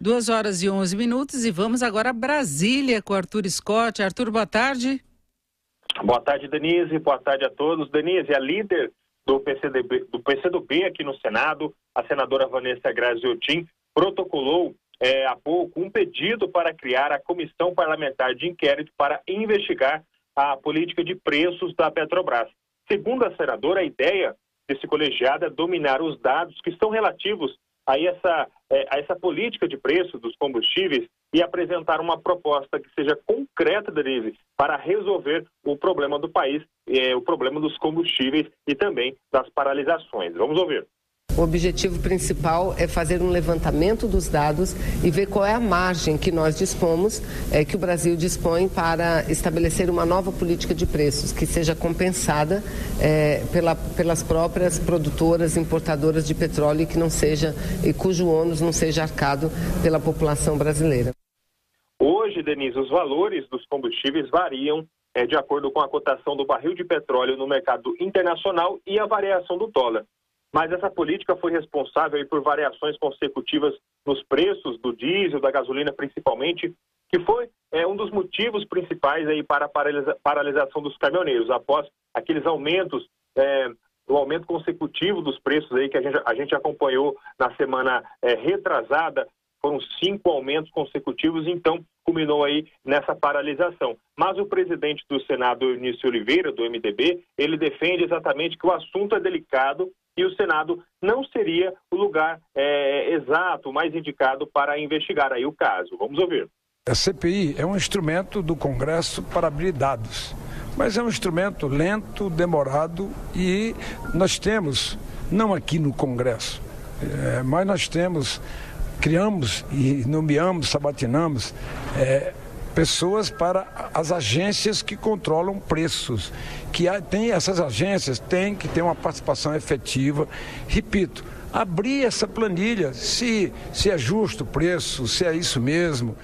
2h11 e vamos agora a Brasília com Arthur Scott. Arthur, boa tarde. Boa tarde, Denise. Boa tarde a todos. Denise, a líder do PCdoB aqui no Senado, a senadora Vanessa Graziotin, protocolou há pouco um pedido para criar a Comissão Parlamentar de Inquérito para investigar a política de preços da Petrobras. Segundo a senadora, a ideia desse colegiado é dominar os dados que estão relativos a essa política de preço dos combustíveis e apresentar uma proposta que seja concreta, Denise, para resolver o problema do país, o problema dos combustíveis e também das paralisações. Vamos ouvir. O objetivo principal é fazer um levantamento dos dados e ver qual é a margem que nós dispomos, que o Brasil dispõe para estabelecer uma nova política de preços que seja compensada pelas próprias produtoras, importadoras de petróleo e cujo ônus não seja arcado pela população brasileira. Hoje, Denise, os valores dos combustíveis variam de acordo com a cotação do barril de petróleo no mercado internacional e a variação do dólar. Mas essa política foi responsável por variações consecutivas nos preços do diesel, da gasolina principalmente, que foi um dos motivos principais aí para a paralisação dos caminhoneiros, após aqueles aumentos, o aumento consecutivo dos preços aí que a gente acompanhou na semana retrasada. Foram 5 aumentos consecutivos, então culminou aí nessa paralisação. Mas o presidente do Senado, Eunício Oliveira, do MDB, ele defende exatamente que o assunto é delicado e o Senado não seria o lugar exato, mais indicado para investigar aí o caso. Vamos ouvir. A CPI é um instrumento do Congresso para abrir dados, mas é um instrumento lento, demorado e nós temos, não aqui no Congresso, mas nós criamos e nomeamos, sabatinamos pessoas para as agências que controlam preços. Essas agências têm que ter uma participação efetiva. Repito, abrir essa planilha, se é justo o preço, se é isso mesmo.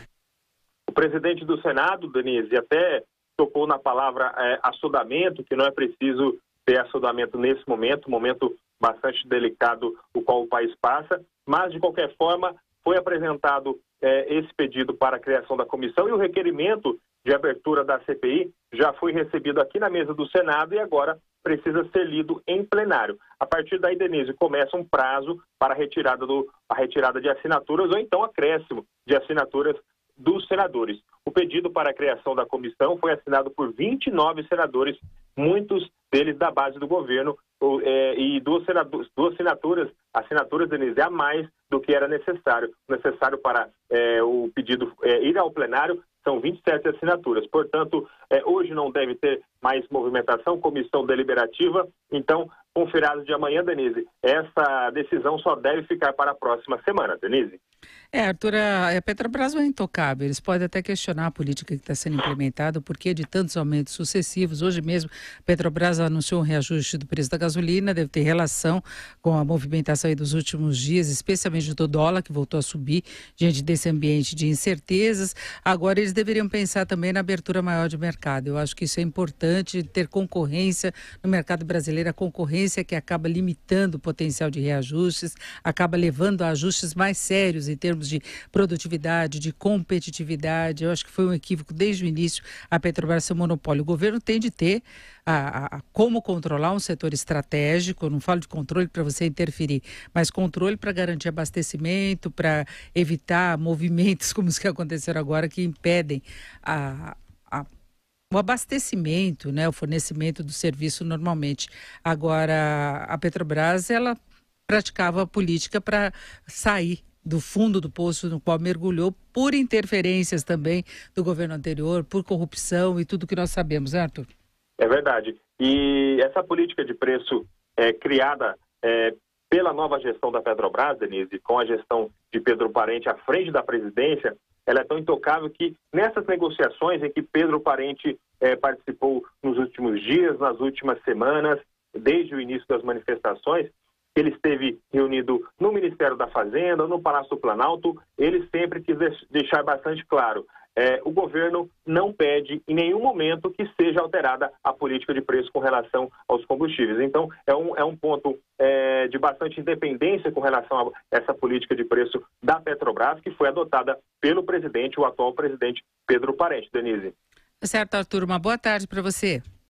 O presidente do Senado, Denise, até tocou na palavra assodamento, que não é preciso ter assodamento nesse momento, momento bastante delicado o qual o país passa, mas de qualquer forma foi apresentado esse pedido para a criação da comissão e o requerimento de abertura da CPI já foi recebido aqui na mesa do Senado e agora precisa ser lido em plenário. A partir daí, Denise, começa um prazo para a retirada de assinaturas ou então acréscimo de assinaturas dos senadores. O pedido para a criação da comissão foi assinado por 29 senadores, muitos deles da base do governo, e duas assinaturas, Denise, a mais do que era necessário para o pedido ir ao plenário. São 27 assinaturas. Portanto, hoje não deve ter mais movimentação, comissão deliberativa. Então, com o feriado de amanhã, Denise, essa decisão só deve ficar para a próxima semana, Denise. Arthur, a Petrobras não é intocável. Eles podem até questionar a política que está sendo implementada, o porquê de tantos aumentos sucessivos. Hoje mesmo, a Petrobras anunciou um reajuste do preço da gasolina, deve ter relação com a movimentação aí dos últimos dias, especialmente do dólar, que voltou a subir diante desse ambiente de incertezas. Agora, eles deveriam pensar também na abertura maior de mercado. Eu acho que isso é importante, ter concorrência no mercado brasileiro, a concorrência que acaba limitando o potencial de reajustes, acaba levando a ajustes mais sérios em termos de produtividade, de competitividade. Eu acho que foi um equívoco desde o início a Petrobras ser monopólio. O governo tem de ter como controlar um setor estratégico. Eu não falo de controle para você interferir, mas controle para garantir abastecimento, para evitar movimentos como os que aconteceram agora, que impedem o abastecimento, né, o fornecimento do serviço normalmente. Agora, a Petrobras, ela praticava a política para sair do fundo do poço no qual mergulhou, por interferências também do governo anterior, por corrupção e tudo que nós sabemos, né, Arthur? É verdade. E essa política de preço criada pela nova gestão da Petrobras, Denise, com a gestão de Pedro Parente à frente da presidência, ela é tão intocável que nessas negociações em que Pedro Parente participou nos últimos dias, nas últimas semanas, desde o início das manifestações, ele esteve reunido no Ministério da Fazenda, no Palácio do Planalto, ele sempre quis deixar bastante claro, o governo não pede em nenhum momento que seja alterada a política de preço com relação aos combustíveis. Então, é um ponto de bastante independência com relação a essa política de preço da Petrobras, que foi adotada pelo presidente, o atual presidente Pedro Parente. Denise. Certo, Arthur. Uma boa tarde para você.